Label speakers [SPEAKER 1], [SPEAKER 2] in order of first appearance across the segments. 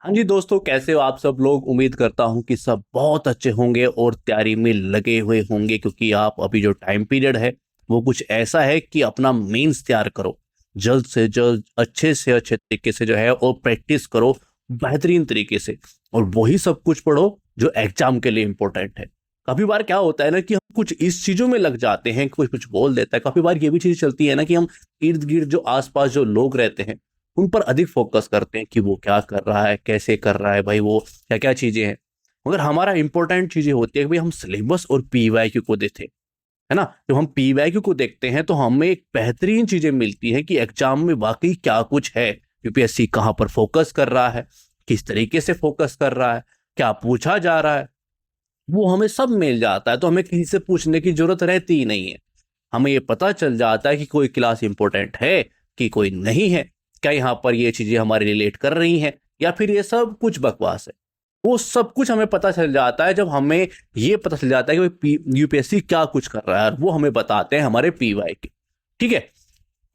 [SPEAKER 1] हाँ जी दोस्तों, कैसे हो आप सब लोग। उम्मीद करता हूँ कि सब बहुत अच्छे होंगे और तैयारी में लगे हुए होंगे, क्योंकि आप अभी जो टाइम पीरियड है वो कुछ ऐसा है कि अपना मेंस तैयार करो जल्द से जल्द, अच्छे से अच्छे तरीके से जो है, और प्रैक्टिस करो बेहतरीन तरीके से, और वही सब कुछ पढ़ो जो एग्जाम के लिए इम्पोर्टेंट है। काफी बार क्या होता है ना कि हम कुछ इस चीजों में लग जाते हैं, कुछ कुछ बोल देता है। काफी बार ये भी चीज चलती है ना कि हम इर्द गिर्द जो आसपास जो लोग रहते हैं उन पर अधिक फोकस करते हैं कि वो क्या कर रहा है, कैसे कर रहा है, भाई वो क्या क्या चीजें हैं। मगर हमारा इंपॉर्टेंट चीजें होती है कि भाई हम सिलेबस और पीवाईक्यू को देते हैं, है ना। जब हम पीवाईक्यू को देखते हैं तो हमें एक बेहतरीन चीजें मिलती है कि एग्जाम में वाकई क्या कुछ है, यूपीएससी कहाँ पर फोकस कर रहा है, किस तरीके से फोकस कर रहा है, क्या पूछा जा रहा है, वो हमें सब मिल जाता है। तो हमें किसी से पूछने की जरूरत रहती ही नहीं है। हमें ये पता चल जाता है कि कोई क्लास इंपॉर्टेंट है कि कोई नहीं है, क्या यहाँ पर ये चीजें हमारे रिलेट कर रही हैं या फिर ये सब कुछ बकवास है। वो सब कुछ हमें पता चल जाता है जब हमें ये पता चल जाता है कि भाई यूपीएससी क्या कुछ कर रहा है, और वो हमें बताते हैं हमारे पीवाई के। ठीक है।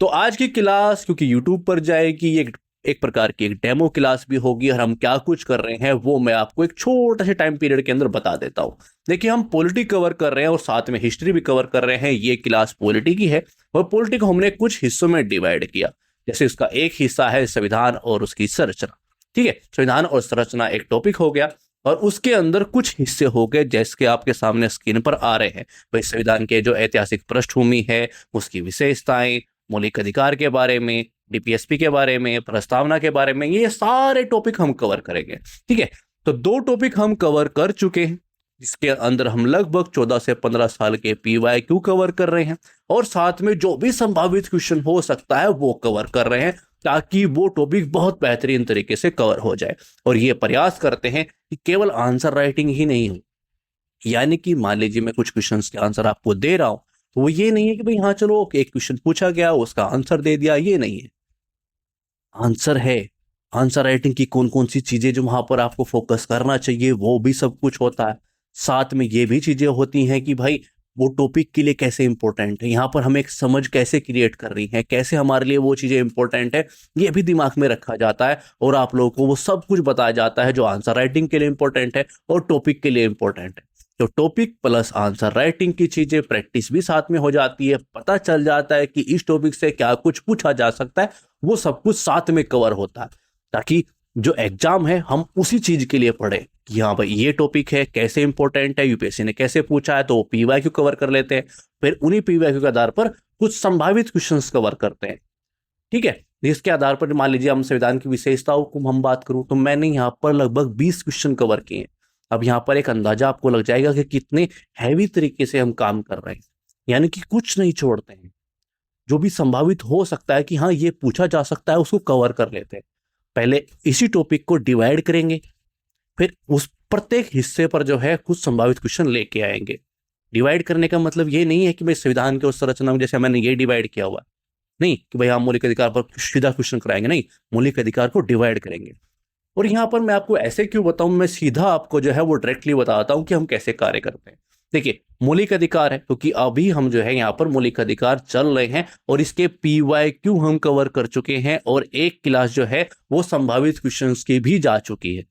[SPEAKER 1] तो आज की क्लास क्योंकि यूट्यूब पर जाएगी, ये एक प्रकार की एक डेमो क्लास भी होगी, और हम क्या कुछ कर रहे हैं वो मैं आपको एक छोटे से टाइम पीरियड के अंदर बता देता हूं। देखिए, हम पॉलिटी कवर कर रहे हैं और साथ में हिस्ट्री भी कवर कर रहे हैं। ये क्लास पॉलिटी की है, और पॉलिटी को हमने कुछ हिस्सों में डिवाइड किया। जैसे उसका एक हिस्सा है संविधान और उसकी संरचना। ठीक है, संविधान और संरचना एक टॉपिक हो गया, और उसके अंदर कुछ हिस्से हो गए जैसे आपके सामने स्क्रीन पर आ रहे हैं। भाई संविधान के जो ऐतिहासिक पृष्ठभूमि है, उसकी विशेषताएं, मौलिक अधिकार के बारे में, डीपीएसपी के बारे में, प्रस्तावना के बारे में, ये सारे टॉपिक हम कवर करेंगे। ठीक है। तो दो टॉपिक हम कवर कर चुके हैं, जिसके अंदर हम लगभग 14 से 15 साल के पीवाईक्यू कवर कर रहे हैं, और साथ में जो भी संभावित क्वेश्चन हो सकता है वो कवर कर रहे हैं, ताकि वो टॉपिक बहुत बेहतरीन तरीके से कवर हो जाए। और ये प्रयास करते हैं कि केवल आंसर राइटिंग ही नहीं हो, यानी कि मान लीजिए मैं कुछ क्वेश्चंस के आंसर आपको दे रहा हूं, तो वो ये नहीं है कि भाई हाँ चलो एक क्वेश्चन पूछा गया उसका आंसर दे दिया, ये नहीं है। आंसर है, आंसर राइटिंग की कौन कौन सी चीजें जो वहां पर आपको फोकस करना चाहिए वो भी सब कुछ होता है। साथ में ये भी चीजें होती हैं कि भाई वो टॉपिक के लिए कैसे इंपॉर्टेंट है, यहाँ पर हमें एक समझ कैसे क्रिएट कर रही है, कैसे हमारे लिए वो चीजें इंपॉर्टेंट है, ये भी दिमाग में रखा जाता है। और आप लोगों को वो सब कुछ बताया जाता है जो आंसर राइटिंग के लिए इंपॉर्टेंट है और टॉपिक के लिए इंपॉर्टेंट है। तो टॉपिक प्लस आंसर राइटिंग की चीजें प्रैक्टिस भी साथ में हो जाती है, पता चल जाता है कि इस टॉपिक से क्या कुछ पूछा जा सकता है, वो सब कुछ साथ में कवर होता है, ताकि जो एग्जाम है हम उसी चीज के लिए पढ़े कि हाँ भाई ये टॉपिक है, कैसे इंपॉर्टेंट है, यूपीएससी ने कैसे पूछा है, तो वो पीवाईक्यू कवर कर लेते हैं। फिर उन्हीं पीवाईक्यू के आधार पर कुछ संभावित क्वेश्चंस कवर करते हैं। ठीक है। जिसके आधार पर मान लीजिए हम संविधान की विशेषताओं को हम बात करूं, तो मैंने यहाँ पर लगभग 20 क्वेश्चन कवर किए हैं। अब यहाँ पर एक अंदाजा आपको लग जाएगा कि कितने हैवी तरीके से हम काम कर रहे हैं, यानी कि कुछ नहीं छोड़ते हैं। जो भी संभावित हो सकता है कि हाँ ये पूछा जा सकता है, उसको कवर कर लेते हैं। पहले इसी टॉपिक को डिवाइड करेंगे, फिर उस प्रत्येक हिस्से पर जो है कुछ संभावित क्वेश्चन लेके आएंगे। डिवाइड करने का मतलब ये नहीं है कि भाई संविधान के उस संरचना में जैसे मैंने ये डिवाइड किया हुआ है, नहीं कि भाई हम मौलिक अधिकार पर सीधा क्वेश्चन कराएंगे, नहीं, मौलिक अधिकार को डिवाइड करेंगे। और यहाँ पर मैं आपको ऐसे क्यों बताऊं, मैं सीधा आपको जो है वो डायरेक्टली बताता हूं कि हम कैसे कार्य करते हैं। देखिए, मौलिक अधिकार है क्योंकि अभी हम जो है यहाँ पर मौलिक अधिकार चल रहे हैं, और इसके पीवाईक्यू हम कवर कर चुके हैं, और एक क्लास जो है वो संभावित क्वेश्चंस की भी जा चुकी है।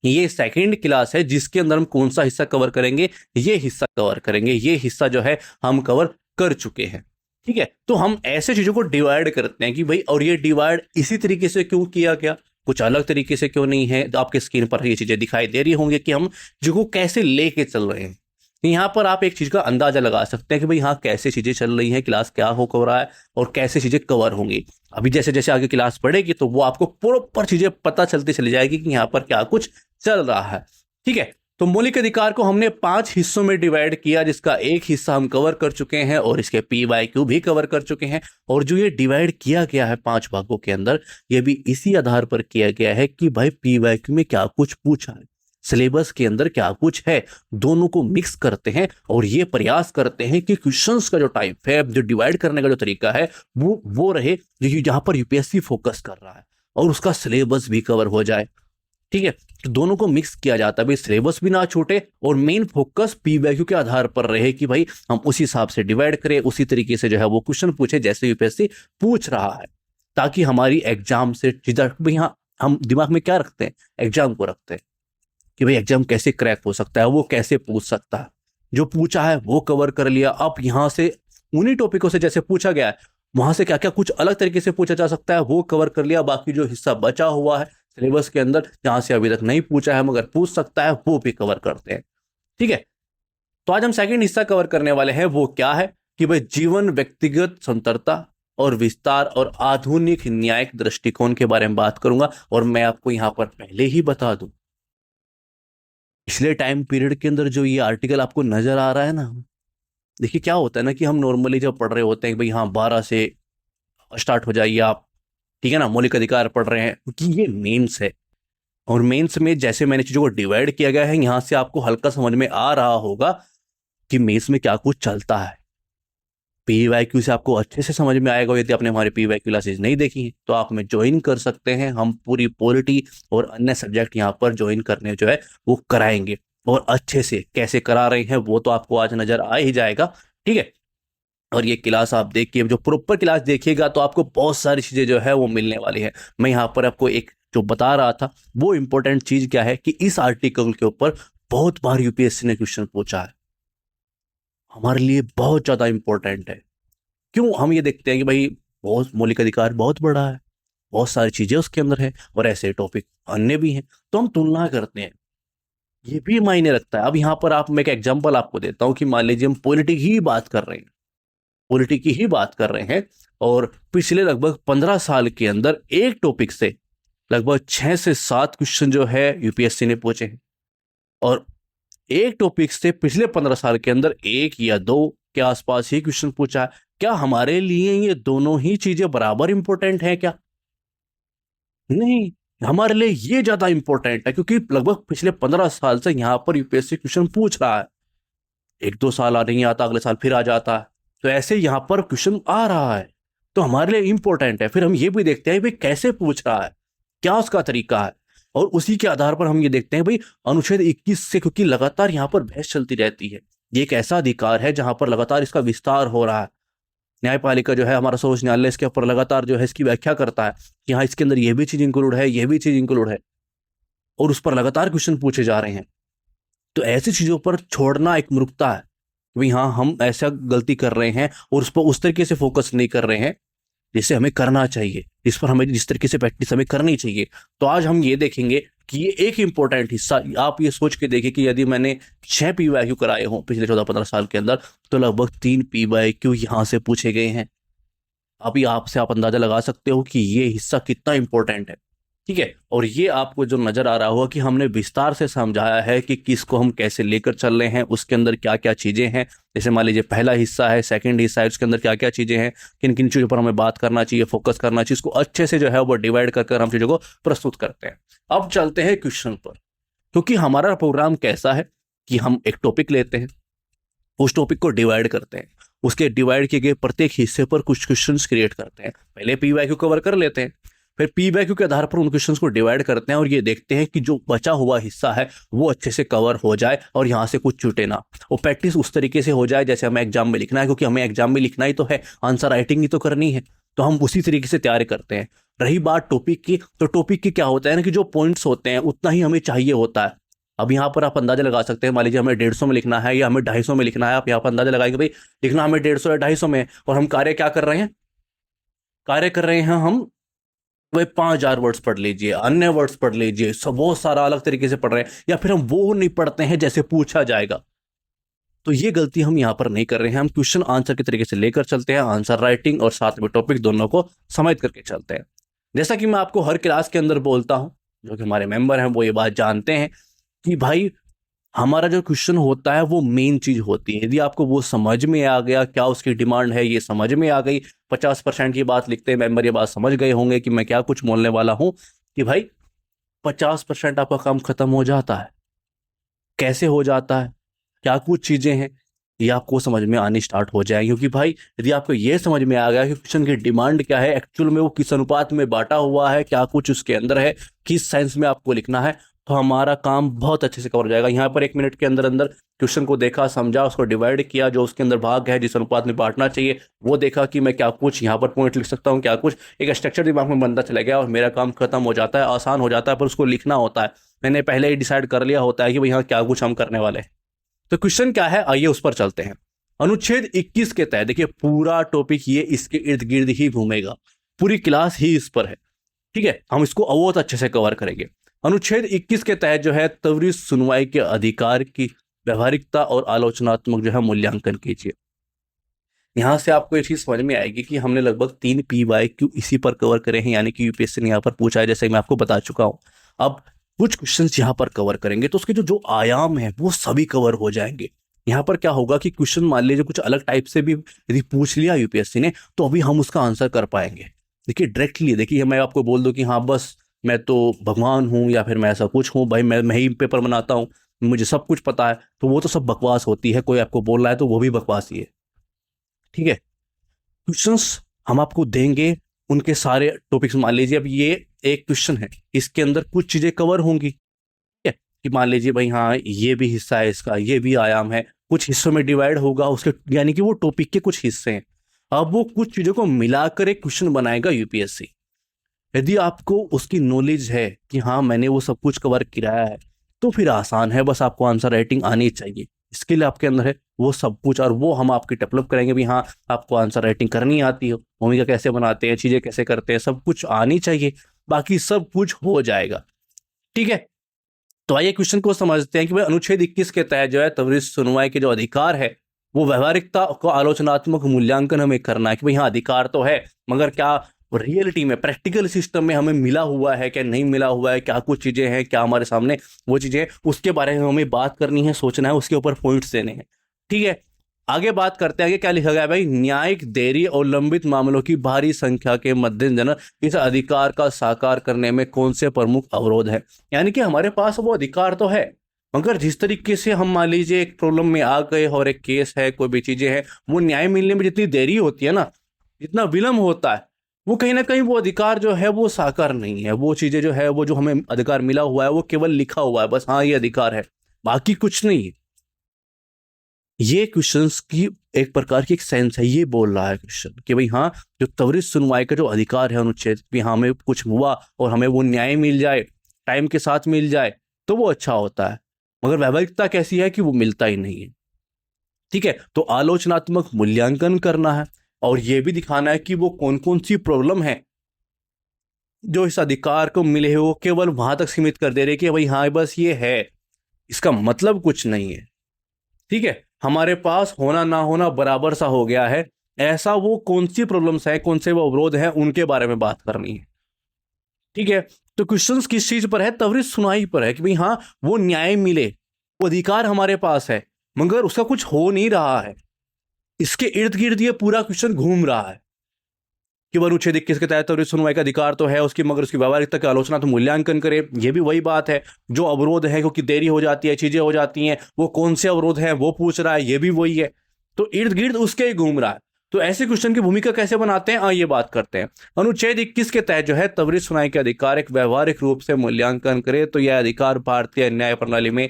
[SPEAKER 1] ये सेकंड क्लास है जिसके अंदर हम कौन सा हिस्सा कवर करेंगे, ये हिस्सा कवर करेंगे, ये हिस्सा जो है हम कवर कर चुके हैं। ठीक है। तो हम ऐसे चीजों को डिवाइड करते हैं कि भाई, और ये डिवाइड इसी तरीके से क्यों किया गया, कुछ अलग तरीके से क्यों नहीं है। तो आपके स्क्रीन पर ये चीजें दिखाई दे रही होंगी कि हम जो को कैसे लेके चल रहे हैं। यहाँ पर आप एक चीज का अंदाजा लगा सकते हैं कि भाई हाँ कैसे चीजें चल रही हैं, क्लास क्या हो रहा है, और कैसे चीजें कवर होंगी। अभी जैसे जैसे आगे क्लास पढ़ेगी तो वो आपको प्रॉपर चीजें पता चलती चली जाएगी कि यहाँ पर क्या कुछ चल रहा है। ठीक है। तो मौलिक अधिकार को हमने 5 हिस्सों में डिवाइड किया, जिसका एक हिस्सा हम कवर कर चुके हैं और इसके पीवाईक्यू भी कवर कर चुके हैं। और जो ये डिवाइड किया गया है 5 भागों के अंदर, ये भी इसी आधार पर किया गया है कि भाई पीवाईक्यू में क्या कुछ पूछा है, सिलेबस के अंदर क्या कुछ है, दोनों को मिक्स करते हैं। और ये प्रयास करते हैं कि क्वेश्चंस का जो टाइप है, जो डिवाइड करने का जो तरीका है, वो रहे जो जहां पर यूपीएससी फोकस कर रहा है, और उसका सिलेबस भी कवर हो जाए। ठीक है। तो दोनों को मिक्स किया जाता है, भाई सिलेबस भी ना छूटे और मेन फोकस पीवाईक्यू के आधार पर रहे कि भाई हम उसी हिसाब से डिवाइड करें, उसी तरीके से जो है वो क्वेश्चन पूछे जैसे यूपीएससी पूछ रहा है, ताकि हमारी एग्जाम से सीधा भाई हाँ हम दिमाग में क्या रखते हैं? एग्जाम को रखते हैं कि भाई एग्जाम कैसे क्रैक हो सकता है, वो कैसे पूछ सकता है। जो पूछा है वो कवर कर लिया। अब यहाँ से उन्हीं टॉपिकों से जैसे पूछा गया है, वहां से क्या क्या कुछ अलग तरीके से पूछा जा सकता है वो कवर कर लिया। बाकी जो हिस्सा बचा हुआ है सिलेबस के अंदर, जहां से अभी तक नहीं पूछा है मगर पूछ सकता है, वो भी कवर करते हैं। ठीक है, तो आज हम सेकंड हिस्सा कवर करने वाले हैं। वो क्या है कि भाई जीवन, व्यक्तिगत स्वतंत्रता और विस्तार और आधुनिक न्यायिक दृष्टिकोण के बारे में बात करूंगा। और मैं आपको यहां पर पहले ही बता दूं, पिछले टाइम पीरियड के अंदर जो ये आर्टिकल आपको नजर आ रहा है ना, देखिए क्या होता है ना कि हम नॉर्मली जब पढ़ रहे होते हैं कि भाई हाँ 12 से स्टार्ट हो जाइए आप, ठीक है ना, मौलिक अधिकार पढ़ रहे हैं, क्योंकि ये मेंस है। और मेंस में जैसे मैंने चीजों को डिवाइड किया गया है, यहां से आपको हल्का समझ में आ रहा होगा कि मेंस में क्या कुछ चलता है। पीवाईक्यू से आपको अच्छे से समझ में आएगा। यदि आपने हमारे पीवाईक्यू क्लासेज नहीं देखी हैं तो आप में ज्वाइन कर सकते हैं। हम पूरी पॉलिटी और अन्य सब्जेक्ट यहाँ पर ज्वाइन करने जो है वो कराएंगे, और अच्छे से कैसे करा रहे हैं वो तो आपको आज नजर आ ही जाएगा। ठीक है, और ये क्लास आप देखिए, जो प्रॉपर क्लास देखिएगा तो आपको बहुत सारी चीजें जो है वो मिलने वाली है। मैं यहाँ पर आपको एक जो बता रहा था वो इंपॉर्टेंट चीज क्या है कि इस आर्टिकल के ऊपर बहुत बार यूपीएससी ने क्वेश्चन पूछा है, हमारे लिए बहुत ज्यादा इंपॉर्टेंट है। क्यों? हम ये देखते हैं कि भाई बहुत मौलिक अधिकार बहुत बड़ा है, बहुत सारी चीजें उसके अंदर है, और ऐसे टॉपिक अन्य भी हैं, तो हम तुलना करते हैं, ये भी मायने रखता है। अब यहाँ पर आप, मैं एक एग्जांपल आपको देता हूँ कि मान लीजिए हम पॉलिटी की ही बात कर रहे हैं, पॉलिटी की ही बात कर रहे हैं, और पिछले लगभग 15 साल के अंदर एक टॉपिक से लगभग 6 से 7 क्वेश्चन जो है यूपीएससी ने पूछे हैं। और एक टॉपिक से पिछले 15 साल के अंदर एक या दो के आसपास ही क्वेश्चन पूछा है। क्या हमारे लिए ये दोनों ही चीजें बराबर इंपॉर्टेंट हैं क्या? नहीं, हमारे लिए ये ज्यादा इंपॉर्टेंट है, क्योंकि लगभग पिछले 15 साल से यहां पर यूपीएससी क्वेश्चन पूछ रहा है। एक दो साल आ नहीं आता, अगले साल फिर आ जाता है, तो ऐसे यहां पर क्वेश्चन आ रहा है, तो हमारे लिए इंपॉर्टेंट है। फिर हम ये भी देखते हैं भाई कैसे पूछ रहा है, क्या उसका तरीका है, और उसी के आधार पर हम ये देखते हैं भाई अनुच्छेद 21 से, क्योंकि लगातार यहाँ पर बहस चलती रहती है। ये एक ऐसा अधिकार है जहां पर लगातार इसका विस्तार हो रहा है। न्यायपालिका जो है, हमारा सर्वोच्च न्यायालय, इसके ऊपर लगातार जो है इसकी व्याख्या करता है कि हाँ इसके अंदर ये भी चीज इंक्लूड है, ये भी चीज इंक्लूड है, और उस पर लगातार क्वेश्चन पूछे जा रहे हैं। तो ऐसी चीजों पर छोड़ना एक मूर्खता है। भाई हाँ, हम ऐसा गलती कर रहे हैं और उस पर उस तरीके से फोकस नहीं कर रहे हैं जिसे हमें करना चाहिए, जिस पर हमें जिस तरीके से प्रैक्टिस हमें करनी चाहिए। तो आज हम ये देखेंगे कि ये एक इंपॉर्टेंट हिस्सा, आप ये सोच के देखिए कि यदि मैंने 6 पीवाईक्यू कराए हों पिछले 14-15 साल के अंदर, तो लगभग 3 पीवाईक्यू यहाँ से पूछे गए हैं। अभी आपसे आप अंदाजा लगा सकते हो कि ये हिस्सा कितना इंपॉर्टेंट है। ठीक है, और ये आपको जो नजर आ रहा होगा कि हमने विस्तार से समझाया है कि किसको हम कैसे लेकर चल रहे हैं, उसके अंदर क्या क्या चीजें हैं। जैसे मान लीजिए पहला हिस्सा है, सेकंड हिस्सा है, उसके अंदर क्या क्या चीजें हैं, किन किन चीजों पर हमें बात करना चाहिए, फोकस करना चाहिए, इसको अच्छे से जो है वो डिवाइड कर हम चीजों को प्रस्तुत करते हैं। अब चलते हैं क्वेश्चन पर, क्योंकि हमारा प्रोग्राम कैसा है कि हम एक टॉपिक लेते हैं, उस टॉपिक को डिवाइड करते हैं, उसके डिवाइड किए गए प्रत्येक हिस्से पर कुछ क्वेश्चंस क्रिएट करते हैं। पहले पीवाईक्यू कवर कर लेते हैं, फिर पीवाईक्यू के आधार पर उन क्वेश्चंस को डिवाइड करते हैं, और ये देखते हैं कि जो बचा हुआ हिस्सा है वो अच्छे से कवर हो जाए और यहाँ से कुछ छूटे ना। वो प्रैक्टिस उस तरीके से हो जाए जैसे हमें एग्जाम में लिखना है, क्योंकि हमें एग्जाम में लिखना ही तो है, आंसर राइटिंग ही तो करनी है, तो हम उसी तरीके से तैयारी करते हैं। रही बात टॉपिक की, तो टॉपिक की क्या होता है ना कि जो पॉइंट्स होते हैं उतना ही हमें चाहिए होता है। अब यहाँ पर आप अंदाजा लगा सकते हैं, मान लीजिए हमें 150 में लिखना है या हमें 250 में लिखना है। आप यहाँ पर अंदाजा लगाएंगे भाई लिखना हमें 150 या 250 में, और हम कार्य क्या कर रहे हैं, कार्य कर रहे हैं हम वही 5,000 वर्ड्स पढ़ लीजिए, अन्य वर्ड्स पढ़ लीजिए, सब बहुत सारा अलग तरीके से पढ़ रहे हैं, या फिर हम वो नहीं पढ़ते हैं जैसे पूछा जाएगा। तो ये गलती हम यहाँ पर नहीं कर रहे हैं। हम क्वेश्चन आंसर के तरीके से लेकर चलते हैं, आंसर राइटिंग और साथ में टॉपिक दोनों को समझ करके चलते हैं। जैसा कि मैं आपको हर क्लास के अंदर बोलता हूँ, जो कि हमारे मेंबर हैं वो ये बात जानते हैं कि भाई हमारा जो क्वेश्चन होता है वो मेन चीज होती है। यदि आपको वो समझ में आ गया, क्या उसकी डिमांड है ये समझ में आ गई, 50% की बात लिखते हैं मेंबर, ये बात समझ गए होंगे कि मैं क्या कुछ बोलने वाला हूं, कि भाई 50% आपका काम खत्म हो जाता है। कैसे हो जाता है, क्या कुछ चीजें हैं, ये आपको समझ में आनी स्टार्ट हो जाएगी। क्योंकि भाई यदि आपको ये समझ में आ गया कि क्वेश्चन की डिमांड क्या है, एक्चुअल में वो किस अनुपात में बांटा हुआ है, क्या कुछ उसके अंदर है, किस साइंस में आपको लिखना है, तो हमारा काम बहुत अच्छे से कवर हो जाएगा। यहाँ पर 1 मिनट के अंदर अंदर क्वेश्चन को देखा, समझा, उसको डिवाइड किया, जो उसके अंदर भाग है जिस अनुपात में बांटना चाहिए वो देखा कि मैं क्या कुछ यहाँ पर पॉइंट लिख सकता हूँ, क्या कुछ, एक स्ट्रक्चर दिमाग में बनता चला गया और मेरा काम खत्म हो जाता है, आसान हो जाता है। पर उसको लिखना होता है, मैंने पहले ही डिसाइड कर लिया होता है कि भाई यहाँ क्या कुछ हम करने वाले हैं। तो क्वेश्चन क्या है, आइए उस पर चलते हैं। अनुच्छेद 21 के तहत देखिए पूरा टॉपिक ये इसके इर्द गिर्द ही घूमेगा, पूरी क्लास ही इस पर है, ठीक है। हम इसको बहुत अच्छे से कवर करेंगे। अनुच्छेद 21 के तहत जो है त्वरित सुनवाई के अधिकार की व्यवहारिकता और आलोचनात्मक जो है मूल्यांकन कीजिए। यहां से आपको ये चीज समझ में आएगी कि हमने लगभग 3 PYQ इसी पर कवर करे हैं, यानी कि यूपीएससी ने यहाँ पर पूछा है, जैसे मैं आपको बता चुका हूं। अब कुछ क्वेश्चंस यहाँ पर कवर करेंगे तो उसके जो जो आयाम है वो सभी कवर हो जाएंगे। यहाँ पर क्या होगा कि क्वेश्चन मान लीजिए कुछ अलग टाइप से भी यदि पूछ लिया यूपीएससी ने तो अभी हम उसका आंसर कर पाएंगे। देखिए डायरेक्टली, देखिए मैं आपको बोल दूं कि हाँ बस मैं तो भगवान हूँ या फिर मैं ऐसा कुछ हूँ, भाई मैं ही पेपर बनाता हूँ, मुझे सब कुछ पता है, तो वो तो सब बकवास होती है। कोई आपको बोल रहा है तो वो भी बकवास ही है, ठीक है। क्वेश्चंस हम आपको देंगे, उनके सारे टॉपिक्स मान लीजिए अब ये एक क्वेश्चन है, इसके अंदर कुछ चीजें कवर होंगी, ठीक है, कि मान लीजिए भाई हाँ ये भी हिस्सा है इसका, ये भी आयाम है, कुछ हिस्सों में डिवाइड होगा उसके, यानी कि वो टॉपिक के कुछ हिस्से हैं। अब वो कुछ चीजों को मिलाकर एक क्वेश्चन बनाएगा यूपीएससी। यदि आपको उसकी नॉलेज है कि हाँ मैंने वो सब कुछ कवर किया है तो फिर आसान है, बस आपको आंसर राइटिंग आनी चाहिए। स्किल आपके अंदर है वो सब कुछ, और वो हम आपकी डेवलप करेंगे भी। हाँ आपको आंसर राइटिंग करनी आती हो, भूमिका कैसे बनाते हैं, चीजें कैसे करते हैं, सब कुछ आनी चाहिए, बाकी सब कुछ हो जाएगा, ठीक है। तो आइए क्वेश्चन को समझते हैं कि भाई अनुच्छेद 21 के तहत जो है त्वरित सुनवाई के जो अधिकार है वो व्यवहारिकता को आलोचनात्मक मूल्यांकन हमें करना है कि भाई हाँ अधिकार तो है मगर क्या रियलिटी में प्रैक्टिकल सिस्टम में हमें मिला हुआ है क्या नहीं मिला हुआ है, क्या कुछ चीजें हैं, क्या हमारे सामने वो चीजें, उसके बारे में हमें बात करनी है, सोचना है, उसके ऊपर पॉइंट्स देने हैं, ठीक है। आगे बात करते हैं, आगे क्या लिखा गया है भाई, न्यायिक देरी और लंबित मामलों की भारी संख्या के मद्देनजर इस अधिकार का साकार करने में कौन से प्रमुख अवरोध है। यानी कि हमारे पास वो अधिकार तो है मगर जिस तरीके से हम मान लीजिए एक प्रॉब्लम में आ गए और एक केस है, कोई भी चीजें हैं, वो न्याय मिलने में जितनी देरी होती है ना, जितना विलम्ब होता है, वो कहीं ना कहीं वो अधिकार जो है वो साकार नहीं है। वो चीजें जो है वो जो हमें अधिकार मिला हुआ है वो केवल लिखा हुआ है, बस हाँ ये अधिकार है, बाकी कुछ नहीं है। ये क्वेश्चंस की एक प्रकार की एक सेंस है, ये बोल रहा है क्वेश्चन कि भाई हाँ जो त्वरित सुनवाई का जो अधिकार है अनुच्छेद भी, हाँ हमें कुछ हुआ और हमें वो न्याय मिल जाए, टाइम के साथ मिल जाए तो वो अच्छा होता है, मगर व्यावहारिकता कैसी है कि वो मिलता ही नहीं है, ठीक है। तो आलोचनात्मक मूल्यांकन करना है और ये भी दिखाना है कि वो कौन कौन सी प्रॉब्लम है जो इस अधिकार को मिले हैं, वो केवल वहां तक सीमित कर दे रहे कि भाई हाँ बस ये है, इसका मतलब कुछ नहीं है, ठीक है। हमारे पास होना ना होना बराबर सा हो गया है, ऐसा वो कौन सी प्रॉब्लम्स है, कौन से वो अवरोध है, उनके बारे में बात करनी है, ठीक है। तो क्वेश्चंस किस चीज पर है, त्वरित सुनवाई पर है कि भाई हाँ वो न्याय मिले, वो अधिकार हमारे पास है मगर उसका कुछ हो नहीं रहा है, इसके इर्द गिर्द ये पूरा क्वेश्चन घूम रहा है कि वह अनुच्छेद 21 के तहत त्वरित सुनवाई का अधिकार तो है उसकी, मगर उसकी व्यावहारिकता की आलोचना तो मूल्यांकन करे। ये भी वही बात है, जो अवरोध है क्योंकि देरी हो जाती है, चीजें हो जाती हैं, वो कौन से अवरोध है वो पूछ रहा है, ये भी वही है, तो इर्द गिर्द उसके ही घूम रहा है। तो ऐसे क्वेश्चन की भूमिका कैसे बनाते हैं, ये बात करते हैं। अनुच्छेद 21 के तहत जो है त्वरित सुनवाई के अधिकार एक व्यवहारिक रूप से मूल्यांकन करे, तो यह अधिकार भारतीय न्याय प्रणाली में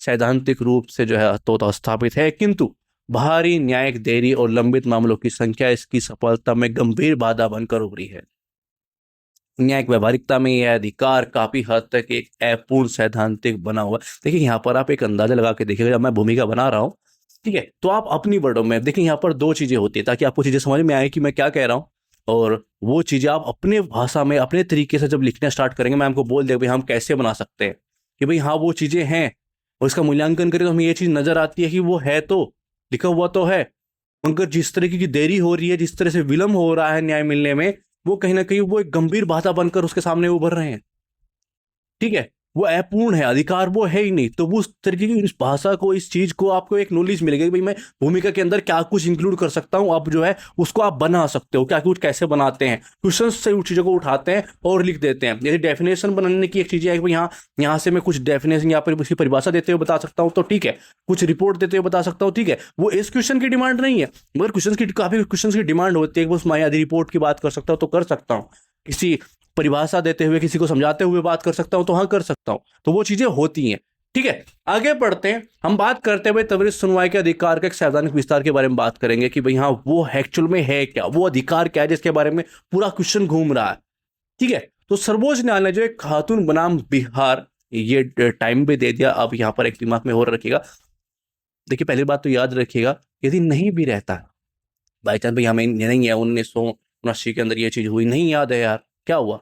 [SPEAKER 1] सैद्धांतिक रूप से जो है तो स्थापित है, किंतु भारी न्यायिक देरी और लंबित मामलों की संख्या इसकी सफलता में गंभीर बाधा बनकर उभरी है। न्यायिक व्यवहारिकता में यह अधिकार काफी हद तक एक अपूर्ण सैद्धांतिक बना हुआ है। देखिए यहाँ पर आप एक अंदाजा लगा के देखिएगा, जब मैं भूमिका बना रहा हूँ, ठीक है, तो आप अपनी वर्डों में देखिए, यहाँ पर दो चीजें होती है ताकि आपको चीजें समझ में आए कि मैं क्या कह रहा हूँ, और वो चीजें आप अपने भाषा में अपने तरीके से जब लिखना स्टार्ट करेंगे, मैं आपको बोल देगा भाई हम कैसे बना सकते हैं कि भाई हाँ वो चीजें हैं, और इसका मूल्यांकन करें तो हमें ये चीज नजर आती है कि वो है, तो लिखा हुआ तो है, मगर जिस तरीके की देरी हो रही है, जिस तरह से विलम्ब हो रहा है न्याय मिलने में, वो कहीं ना कहीं वो एक गंभीर बाधा बनकर उसके सामने उभर रहे हैं, ठीक है। वो अपूर्ण है, अधिकार वो है ही नहीं, तो वो उस तरीके की इस भाषा को, इस चीज को आपको एक नॉलेज मिलेगी कि भाई मैं भूमिका के अंदर क्या कुछ इंक्लूड कर सकता हूं, आप जो है उसको आप बना सकते हो, क्या कुछ कैसे बनाते हैं, क्वेश्चन से उस चीजों को उठाते हैं और लिख देते हैं। जैसे डेफिनेशन बनाने की एक चीज है कि भाई यहाँ से मैं कुछ डेफिनेशन या फिर उसकी परिभाषा देते हुए बता सकता हूँ, तो ठीक है, कुछ रिपोर्ट देते हुए बता सकता हूँ, ठीक है, वो इस क्वेश्चन की डिमांड नहीं है, मगर क्वेश्चन की काफी क्वेश्चन की डिमांड होती है कि उस मैं यदि रिपोर्ट की बात कर सकता हूँ तो कर सकता हूँ, किसी परिभाषा देते हुए, किसी को समझाते हुए बात कर सकता हूं तो हाँ कर सकता हूं। तो वो चीजें होती हैं। ठीक है, आगे बढ़ते हैं। हम बात करते हुए त्वरित सुनवाई के अधिकार के एक सैद्धांतिक विस्तार के बारे में बात करेंगे कि भाई हाँ वो एक्चुअल में है क्या, वो अधिकार क्या है जिसके बारे में पूरा क्वेश्चन घूम रहा है। ठीक है, तो सर्वोच्च न्यायालय जो है खातून बनाम बिहार, ये टाइम भी दे दिया। अब यहाँ पर एक दिमाग में और रखिएगा, देखिए पहली बात तो याद रखिएगा, यदि नहीं भी रहता बाई चांस भाई हमें नहीं है 1979 के अंदर ये चीज हुई, नहीं याद है यार क्या हुआ,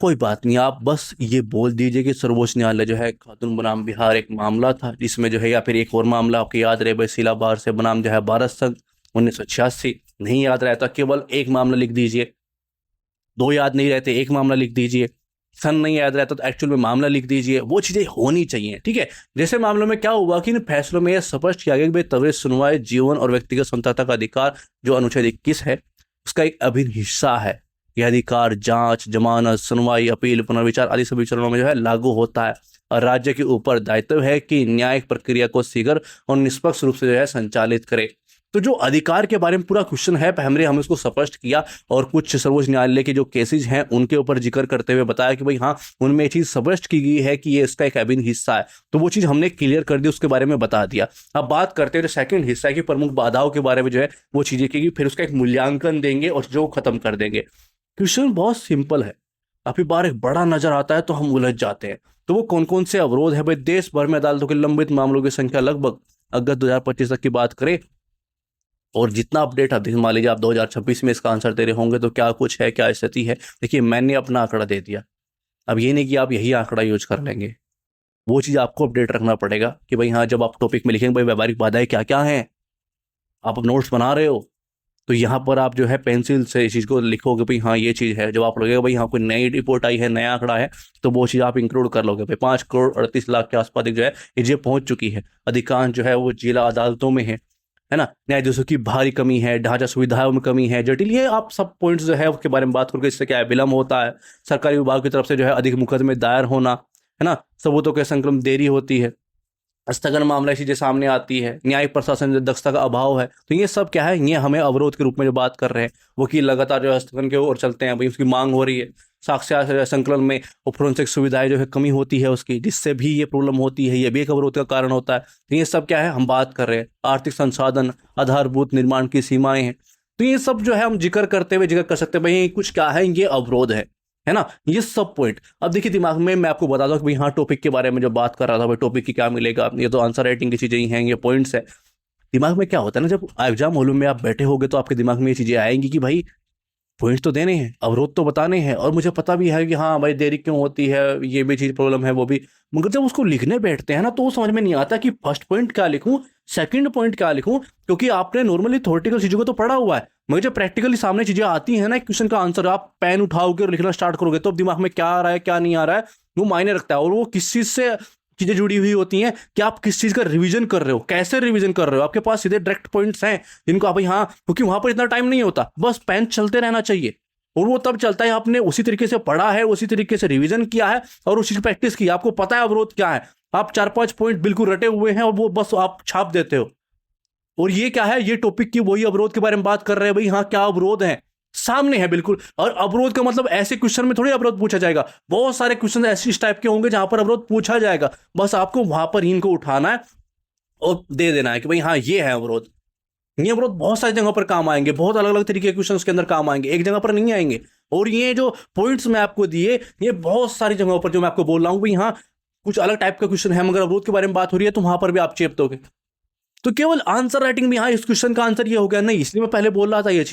[SPEAKER 1] कोई बात नहीं, आप बस ये बोल दीजिए कि सर्वोच्च न्यायालय जो है खातून बनाम बिहार एक मामला था जिसमें जो है, या फिर एक और मामला आपको याद रहे भाई शीला बार से बनाम जो है भारत संघ 1986, नहीं याद रहता केवल एक मामला लिख दीजिए, दो याद नहीं रहते एक मामला लिख दीजिए, सन नहीं याद रहता तो एक्चुअल में मामला लिख दीजिए, वो चीजें होनी चाहिए। ठीक है, जैसे मामलों में क्या हुआ कि इन फैसलों में यह स्पष्ट किया गया कि भाई त्वरित सुनवाई जीवन और व्यक्तिगत स्वतंत्रता का अधिकार जो अनुच्छेद 21 है उसका एक अभिन्न हिस्सा है। यह अधिकार जांच, जमानत, सुनवाई, अपील, पुनर्विचार आदि सभी चरणों में जो है लागू होता है और राज्य के ऊपर दायित्व है कि न्यायिक प्रक्रिया को शीघ्र और निष्पक्ष रूप से जो है संचालित करे। तो जो अधिकार के बारे में पूरा क्वेश्चन है पहले हम इसको स्पष्ट किया और कुछ सर्वोच्च न्यायालय के जो केसेस हैं उनके ऊपर जिक्र करते हुए बताया कि भाई हाँ उनमें ये चीज स्पष्ट की गई है कि ये इसका एक अभिन्न हिस्सा है, तो वो चीज हमने क्लियर कर दी, उसके बारे में बता दिया। अब बात करते हैं जो सेकंड हिस्सा है कि प्रमुख बाधाओं के बारे में जो है वो चीजें की, फिर उसका एक मूल्यांकन देंगे और जो खत्म कर देंगे। क्वेश्चन बहुत सिंपल है, काफी बार एक बड़ा नजर आता है तो हम उलझ जाते हैं। तो वो कौन कौन से अवरोध है भाई, देश भर में अदालतों के लंबित मामलों की संख्या लगभग अगस्त 2025 तक की बात करें और जितना अपडेट आप मान लीजिए आप 2026 में इसका आंसर दे रहे होंगे तो क्या कुछ है, क्या स्थिति है। देखिए मैंने अपना आंकड़ा दे दिया, अब ये नहीं कि आप यही आंकड़ा यूज कर लेंगे, वो चीज़ आपको अपडेट रखना पड़ेगा कि भाई हाँ जब आप टॉपिक में लिखेंगे भाई व्यावहारिक बाधाएं क्या क्या हैं, आप अब नोट्स बना रहे हो तो यहाँ पर आप जो है पेंसिल से इस चीज़ को लिखोगे भाई हाँ ये चीज़ है। जब आप लगेगा भाई हाँ कोई नई रिपोर्ट आई है, नया आंकड़ा है, तो वो चीज़ आप इंक्लूड कर लोगे। भाई 5 करोड़ 38 लाख के आसपास जो है ये पहुंच चुकी है, अधिकांश जो है वो जिला अदालतों में है ना। न्यायाधीशों की भारी कमी है, ढांचा सुविधाओं में कमी है, जटिल, ये आप सब पॉइंट्स जो है उसके बारे में बात करके इससे क्या है विलम्ब होता है, सरकारी विभाग की तरफ से जो है अधिक मुकदमे दायर होना, है ना, सबूतों के संकलन देरी होती है, स्थगन मामला चीजें सामने आती है, न्यायिक प्रशासन दक्षता का अभाव है। तो ये सब क्या है, ये हमें अवरोध के रूप में जो बात कर रहे हैं, वकील लगातार जो है स्थगन की ओर चलते हैं, भाई उसकी मांग हो रही है, साक्ष्य संकलन में और फोरेंसिक सुविधाएं जो है कमी होती है उसकी, जिससे भी ये प्रॉब्लम होती है, ये भी एक अवरोध का कारण होता है। तो ये सब क्या है हम बात कर रहे हैं, आर्थिक संसाधन, आधारभूत निर्माण की सीमाएं हैं, तो ये सब जो है हम जिक्र करते हुए जिक्र कर सकते हैं भाई कुछ क्या है, ये अवरोध है ना, ये सब पॉइंट। अब देखिए दिमाग में मैं आपको बता दूं कि भाई हाँ टॉपिक के बारे में जो बात कर रहा था भाई टॉपिक की क्या मिलेगा, ये तो आंसर राइटिंग की चीजें ही हैं, ये पॉइंट्स है। दिमाग में क्या होता है ना, जब एग्जाम हॉल में आप बैठे होगे तो आपके दिमाग में ये चीजें आएंगी कि भाई पॉइंट तो देने हैं, अवरोध तो बताने हैं, और मुझे पता भी है कि हाँ भाई देरी क्यों होती है, ये भी चीज प्रॉब्लम है वो भी, मगर जब उसको लिखने बैठते हैं ना तो समझ में नहीं आता कि फर्स्ट पॉइंट क्या लिखूं, सेकंड पॉइंट क्या लिखूं, क्योंकि आपने नॉर्मली थ्योरेटिकल चीजों को तो पढ़ा हुआ है, मगर जब प्रैक्टिकली सामने चीजें आती हैं ना, क्वेश्चन का आंसर आप पेन उठाओगे और लिखना स्टार्ट करोगे तो दिमाग में क्या आ रहा है क्या नहीं आ रहा है वो मायने रखता है। और वो किस चीज से चीजें जुड़ी हुई होती हैं कि आप किस चीज का रिवीजन कर रहे हो, कैसे रिवीजन कर रहे हो, आपके पास सीधे डायरेक्ट पॉइंट्स हैं जिनको आप भाई हाँ, क्योंकि वहां पर इतना टाइम नहीं होता, बस पेन चलते रहना चाहिए और वो तब चलता है आपने उसी तरीके से पढ़ा है, उसी तरीके से रिवीजन किया है और उसी की प्रैक्टिस की, आपको पता है अवरोध क्या है, आप 4-5 पॉइंट बिल्कुल रटे हुए हैं और वो बस आप छाप देते हो। और ये क्या है, ये टॉपिक की वही अवरोध के बारे में बात कर रहे हैं भाई हाँ क्या अवरोध है, सामने है बिल्कुल। और अवरोध का मतलब ऐसे क्वेश्चन में थोड़ी अवरोध पूछा जाएगा, बहुत सारे क्वेश्चन ऐसे इस टाइप के होंगे जहां पर अवरोध पूछा जाएगा, बस आपको वहां पर इनको उठाना है और दे देना है कि भाई हाँ ये है अवरोध। ये अवरोध बहुत सारी जगहों पर काम आएंगे, बहुत अलग अलग तरीके के क्वेश्चन के अंदर काम आएंगे, एक जगह पर नहीं आएंगे। और ये जो पॉइंट्स मैं आपको दिए ये बहुत सारी जगहों पर जो मैं आपको बोल रहा हूँ भाई हाँ कुछ अलग टाइप का क्वेश्चन है, मगर अवरोध के बारे में बात हो रही है तो वहां पर भी आप चेप दोगे। तो केवल आंसर राइटिंग में हाँ इस क्वेश्चन का आंसर ये हो गया नहीं, इसलिए मैं पहले बोल रहा था ये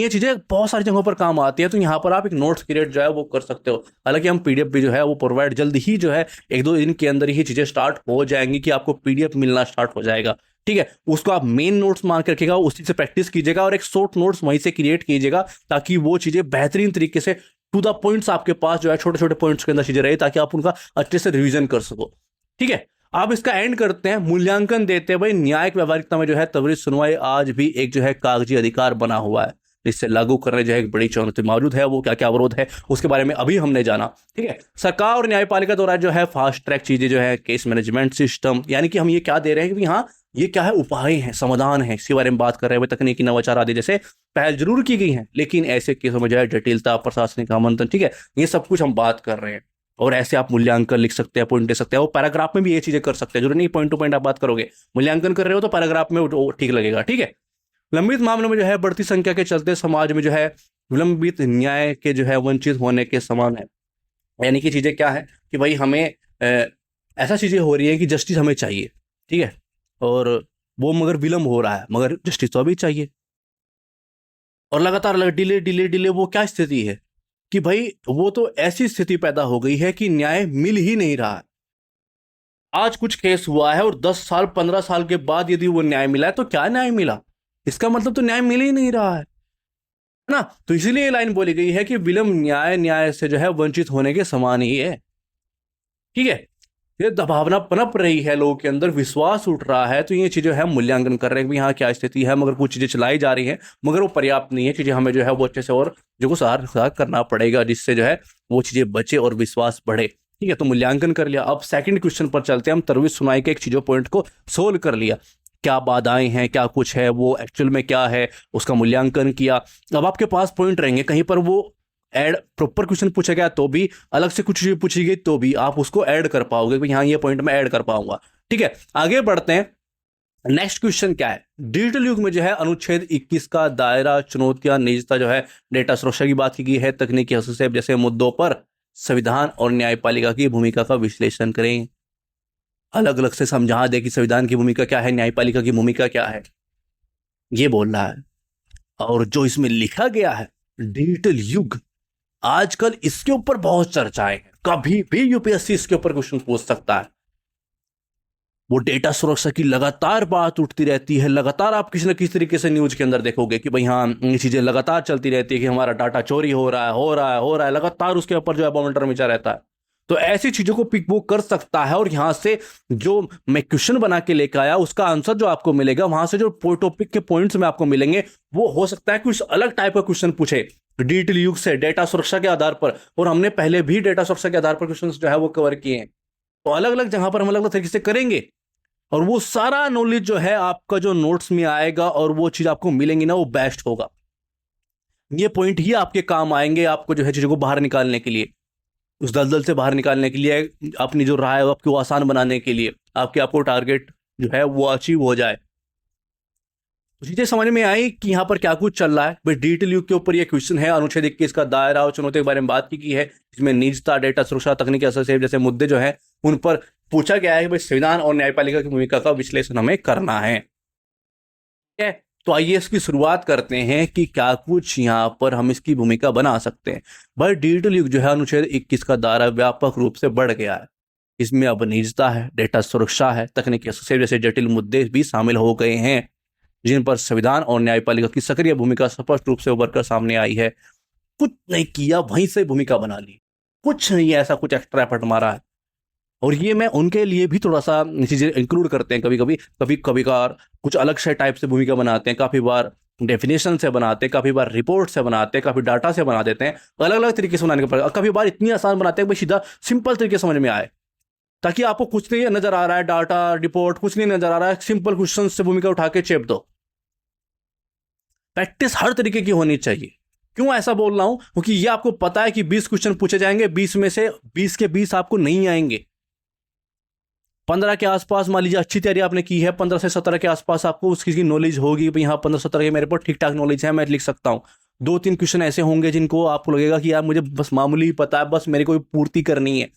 [SPEAKER 1] चीजें बहुत सारी जगहों पर काम आती है। तो यहाँ पर आप एक नोट्स क्रिएट जो है वो कर सकते हो, हालांकि हम पीडीएफ भी जो है वो प्रोवाइड जल्द ही जो है 1-2 दिन के अंदर ही चीजें स्टार्ट हो जाएंगी कि आपको पीडीएफ मिलना स्टार्ट हो जाएगा। ठीक है, उसको आप मेन नोट्स मान के रखिएगा, उसी से प्रैक्टिस कीजिएगा और एक शॉर्ट नोट्स वहीं से क्रिएट कीजिएगा ताकि वो चीजें बेहतरीन तरीके से टू द पॉइंट्स आपके पास जो है छोटे छोटे पॉइंट्स के अंदर चीजें रहे ताकि आप उनका अच्छे से रिवीजन कर सको। ठीक है, आप इसका एंड करते हैं, मूल्यांकन देते हैं भाई न्यायिक व्यवहारिकता में जो है त्वरित सुनवाई आज भी एक जो है कागजी अधिकार बना हुआ है, इससे लागू करने जो है एक बड़ी चुनौती मौजूद है। वो क्या क्या अवरोध है उसके बारे में अभी हमने जाना। ठीक है, सरकार और न्यायपालिका द्वारा जो है फास्ट ट्रैक चीजें जो है केस मैनेजमेंट सिस्टम, यानी कि हम ये क्या दे रहे हैं कि हाँ ये क्या है, उपाय हैं, समाधान है, इसके बारे में बात कर रहे हैं। तकनीकी नवाचार आदि जैसे पहल जरूर की गई है, लेकिन ऐसे केसों में जो है जटिलता, प्रशासनिक आमंत्रण, ठीक है, ये सब कुछ हम बात कर रहे हैं। और ऐसे आप मूल्यांकन लिख सकते हैं, पॉइंट दे सकते हैं, वो पैराग्राफ में भी ये चीजें कर सकते हैं, जरूरी नहीं पॉइंट टू पॉइंट आप बात करोगे। मूल्यांकन कर रहे हो तो पैराग्राफ में वो ठीक लगेगा, ठीक है। लंबित मामलों में जो है बढ़ती संख्या के चलते समाज में जो है विलंबित न्याय के जो है वंचित होने के समान है। यानी कि चीजें क्या है कि भाई हमें ऐसा चीजें हो रही है कि जस्टिस हमें चाहिए, ठीक है, और वो मगर विलंब हो रहा है, मगर जस्टिस तो अभी चाहिए। और लगातार डिले डिले डिले, वो क्या स्थिति है कि भाई वो तो ऐसी स्थिति पैदा हो गई है कि न्याय मिल ही नहीं रहा है। आज कुछ केस हुआ है और 10 साल 15 साल के बाद यदि वो न्याय मिला है तो क्या न्याय मिला, इसका मतलब तो न्याय मिल ही नहीं रहा है ना। तो इसीलिए ये लाइन बोली गई है कि विलंब न्याय न्याय से जो है वंचित होने के समान ही है, ठीक है। ये दबावना पनप रही है, लोगों के अंदर विश्वास उठ रहा है, तो ये चीजें हम मूल्यांकन कर रहे हैं कि यहाँ क्या स्थिति है, मगर कुछ चीजें चलाई जा रही हैं, मगर वो पर्याप्त नहीं है। चीजें हमें जो है वो अच्छे से और जो को सुधार करना पड़ेगा, जिससे जो है वो चीजें बचे और विश्वास बढ़े, ठीक है। तो मूल्यांकन कर लिया, अब सेकंड क्वेश्चन पर चलते हैं हम। तरवीज सुनाई के एक चीजों पॉइंट को सोल्व कर लिया, क्या बाधाएं हैं, क्या कुछ है, वो एक्चुअल में क्या है, उसका मूल्यांकन किया। अब आपके पास पॉइंट रहेंगे, कहीं पर वो ऐड प्रॉपर क्वेश्चन पूछा गया तो भी, अलग से कुछ चीज पूछी गई तो भी आप उसको ऐड कर पाओगे कि हाँ ये पॉइंट मैं ऐड कर पाऊंगा, ठीक है। आगे बढ़ते हैं, नेक्स्ट क्वेश्चन क्या है। डिजिटल युग में जो है अनुच्छेद 21 का दायरा, चुनौतियां, निजता जो है, डेटा सुरक्षा की बात की गई है, तकनीकी हस्तक्षेप जैसे मुद्दों पर संविधान और न्यायपालिका की भूमिका का विश्लेषण करें। अलग अलग से समझा दे कि संविधान की भूमिका क्या है, न्यायपालिका की भूमिका क्या है, ये बोल रहा है। और जो इसमें लिखा गया है डिजिटल युग, आजकल इसके ऊपर बहुत चर्चाएं हैं, कभी भी यूपीएससी इसके ऊपर क्वेश्चन पूछ सकता है। वो डेटा सुरक्षा की लगातार बात उठती रहती है, लगातार आप किसी न किसी तरीके से न्यूज के अंदर देखोगे कि भाई हाँ ये चीजें लगातार चलती रहती है कि हमारा डाटा चोरी हो रहा है, हो रहा है, हो रहा है, लगातार उसके ऊपर जो है बॉम्बेटर मचा रहता है। तो ऐसी चीजों को पिक वो कर सकता है, और यहां से जो मैं क्वेश्चन बना के लेकर आया उसका आंसर जो आपको मिलेगा, वहां से जो टॉपिक के पॉइंट्स में आपको मिलेंगे, वो हो सकता है कुछ अलग टाइप का क्वेश्चन पूछे डिजिटल युग से, डेटा सुरक्षा के आधार पर। और हमने पहले भी डेटा सुरक्षा के आधार पर क्वेश्चन जो है वो कवर किए हैं, तो अलग अलग जगह पर हम अलग अलग तरीके से करेंगे, और वो सारा नॉलेज जो है आपका जो नोट्स में आएगा और वो चीज आपको मिलेंगी ना, वो बेस्ट होगा। ये पॉइंट ही आपके काम आएंगे, आपको जो है चीजों को बाहर निकालने के लिए, उस दलदल से बाहर निकालने के लिए, अपनी जो राह है वो आपको आसान बनाने के लिए, आपको टारगेट जो है वो अचीव हो जाए। तो चीजें समझ में आई कि यहाँ पर क्या कुछ चल रहा है। भाई डिजिटल युग के ऊपर ये क्वेश्चन है, अनुच्छेद 21 का दायरा और चुनौती के बारे में बात की है, जिसमें निजता, डेटा सुरक्षा, तकनीकी हस्तक्षेप जैसे मुद्दे जो है उन पर पूछा गया है कि भाई संविधान और न्यायपालिका की भूमिका का विश्लेषण हमें करना है, ठीक है। तो आइए इसकी शुरुआत करते हैं कि क्या कुछ यहाँ पर हम इसकी भूमिका बना सकते हैं। भाई डिजिटल युग जो है अनुच्छेद 21 का दायरा व्यापक रूप से बढ़ गया है, इसमें अब निजता है, डेटा सुरक्षा है, तकनीकी हस्तक्षेप जैसे जटिल मुद्दे भी शामिल हो गए हैं, जिन पर संविधान और न्यायपालिका की सक्रिय भूमिका स्पष्ट रूप से उभर कर सामने आई है। कुछ नहीं किया, वहीं से भूमिका बना ली, कुछ नहीं ऐसा कुछ एक्स्ट्रा एफर्ट मारा है। और ये मैं उनके लिए भी थोड़ा सा चीजें इंक्लूड करते हैं, कभी कभार कुछ अलग से टाइप से भूमिका बनाते हैं, काफी बार डेफिनेशन से बनाते हैं, काफी बार रिपोर्ट से बनाते हैं, काफी डाटा से बना देते हैं, अलग अलग तरीके से बनाने के, कभी बार इतनी आसान बनाते हैं भाई सीधा सिंपल तरीके समझ में आए, ताकि आपको कुछ नहीं नजर आ रहा है, डाटा रिपोर्ट कुछ नहीं नजर आ रहा है, सिंपल क्वेश्चन से भूमिका उठा के चेप दो। प्रैक्टिस हर तरीके की होनी चाहिए। क्यों ऐसा बोल रहा हूं, क्योंकि ये आपको पता है कि 20 क्वेश्चन पूछे जाएंगे, 20 में से 20 के 20 आपको नहीं आएंगे। 15 के आसपास मान लीजिए अच्छी तैयारी आपने की है, 15 से 17 के आसपास आपको उसकी की नॉलेज होगी, भाई हाँ 15-17 के मेरे पर ठीक ठाक नॉलेज है, मैं लिख सकता हूँ। 2-3 क्वेश्चन ऐसे होंगे जिनको आपको लगेगा कि यार मुझे बस मामूली पता है, बस मेरे को पूर्ति करनी है,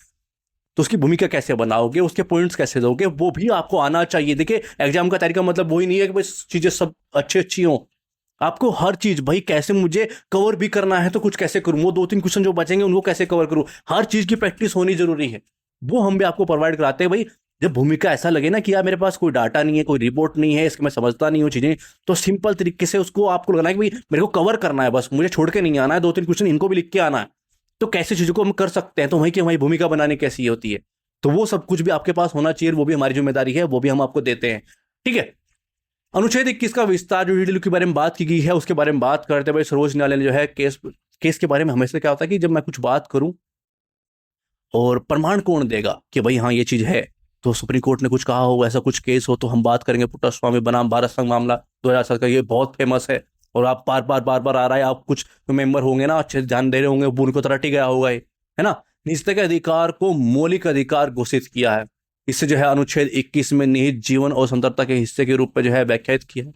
[SPEAKER 1] तो उसकी भूमिका कैसे बनाओगे, उसके पॉइंट्स कैसे दोगे, वो भी आपको आना चाहिए। देखिए एग्जाम का तैयारी का मतलब वही नहीं है कि बस चीजें सब अच्छी हो, आपको हर चीज भाई कैसे मुझे कवर भी करना है तो कुछ कैसे करूं, वो 2-3 क्वेश्चन जो बचेंगे उनको कैसे कवर करूं, हर चीज की प्रैक्टिस होनी जरूरी है। वो हम भी आपको प्रोवाइड कराते हैं। भाई जब भूमिका ऐसा लगे ना कि यार मेरे पास कोई डाटा नहीं है, कोई रिपोर्ट नहीं है, इसके मैं समझता नहीं हूँ चीजें, तो सिंपल तरीके से उसको आपको लगाना है कि भाई मेरे को कवर करना है, बस मुझे छोड़ के नहीं आना है, 2-3 क्वेश्चन इनको भी लिख के आना है। तो कैसे चीजों को हम कर सकते हैं, तो वहीं की हमारी भूमिका बनाने कैसी होती है, तो वो सब कुछ भी आपके पास होना चाहिए, वो भी हमारी जिम्मेदारी है, वो भी हम आपको देते हैं, ठीक है। अनुच्छेद 21 का विस्तार जो डिजिटल के बारे में बात की गई है उसके बारे में बात करते हुए सर्वोच्च न्यायालय ने जो है केस के बारे में हमेशा क्या होता है कि जब मैं कुछ बात करूं और प्रमाण कौन देगा कि भाई हाँ ये चीज है, तो सुप्रीम कोर्ट ने कुछ कहा हो, ऐसा कुछ केस हो तो हम बात करेंगे। पुट्टास्वामी बनाम भारत संघ मामला 2007 का, ये बहुत फेमस है। और आप बार बार आ रहा है, आप कुछ मेंबर होंगे ना, अच्छे से ध्यान दे रहे होंगे, वो उनको तो रट ही गया होगा ये, है ना। निजता के अधिकार को मौलिक अधिकार घोषित किया है। इससे जो है अनुच्छेद 21 में निहित जीवन और स्वतंत्रता के हिस्से के रूप में जो है व्याख्यायित किया है।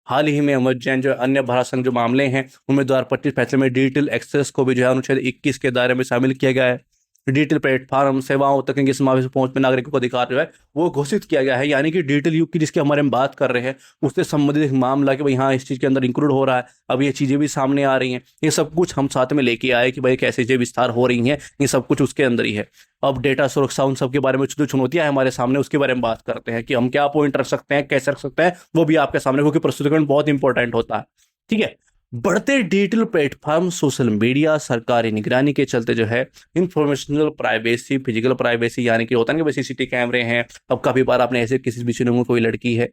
[SPEAKER 1] हाल ही में अमर जैन जो अन्य भारत संघ जो मामले हैं उनमें 2025 फैसले में डिजिटल एक्सेस को भी जो है अनुच्छेद 21 के दायरे में शामिल किया गया है। डिजिटल प्लेटफॉर्म सेवाओं तक के समावेश पहुंच में नागरिकों को अधिकार जो है वो घोषित किया गया है। यानी कि डिजिटल युग की जिसके हमारे हम बात कर रहे हैं उससे संबंधित एक मामला कि भाई हाँ इस चीज़ के अंदर इंक्लूड हो रहा है। अब ये चीज़ें भी सामने आ रही हैं, ये सब कुछ हम साथ में लेके आए कि भाई कैसे चीज़ें विस्तार हो रही हैं, ये सब कुछ उसके अंदर ही है। अब डेटा सुरक्षा उन सब के बारे में जो चुनौतियां हैं हमारे सामने उसके बारे में बात करते हैं कि हम क्या पॉइंट रख सकते हैं, कैसे रख सकते हैं, वो भी आपके सामने, क्योंकि प्रस्तुतिकरण बहुत इंपॉर्टेंट होता है। ठीक है। बढ़ते डिजिटल प्लेटफॉर्म, सोशल मीडिया, सरकारी निगरानी के चलते जो है इंफॉर्मेशनल प्राइवेसी, फिजिकल प्राइवेसी, यानी कि होता है ना कि सीसीटीवी कैमरे हैं। अब काफी बार आपने ऐसे किसी भी में कोई लड़की है